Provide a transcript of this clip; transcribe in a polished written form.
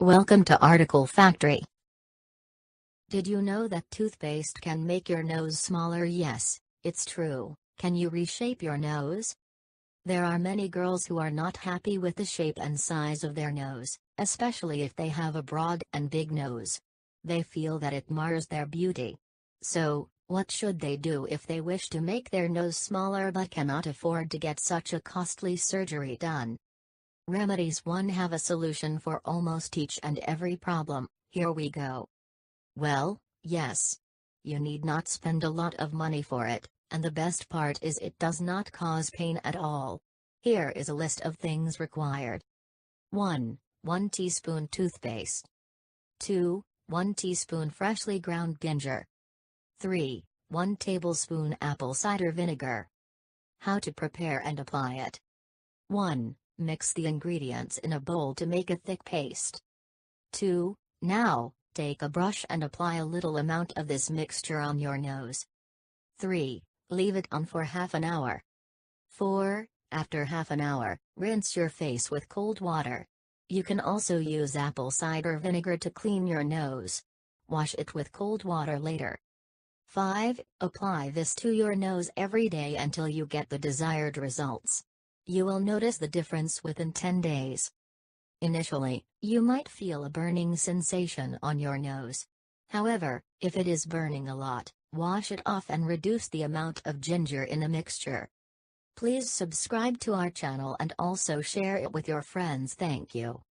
Welcome to Article Factory. Did you know that toothpaste can make your nose smaller? Yes, it's true. Can you reshape your nose? There are many girls who are not happy with the shape and size of their nose, especially if they have a broad and big nose. They feel that it mars their beauty. So, what should they do if they wish to make their nose smaller but cannot afford to get such a costly surgery done? Remedies One have a solution for almost each and every problem. Here we go. Well, yes. You need not spend a lot of money for it, and the best part is it does not cause pain at all. Here is a list of things required. 1. 1 teaspoon toothpaste. 2. 1 teaspoon freshly ground ginger. 3. 1 tablespoon apple cider vinegar. How to prepare and apply it. 1. Mix the ingredients in a bowl to make a thick paste. 2. Now, take a brush and apply a little amount of this mixture on your nose. 3. Leave it on for half an hour. 4. After half an hour, rinse your face with cold water. You can also use apple cider vinegar to clean your nose. Wash it with cold water later. 5. Apply this to your nose every day until you get the desired results. You will notice the difference within 10 days. Initially, you might feel a burning sensation on your nose. However, if it is burning a lot, wash it off and reduce the amount of ginger in the mixture. Please subscribe to our channel and also share it with your friends. Thank you.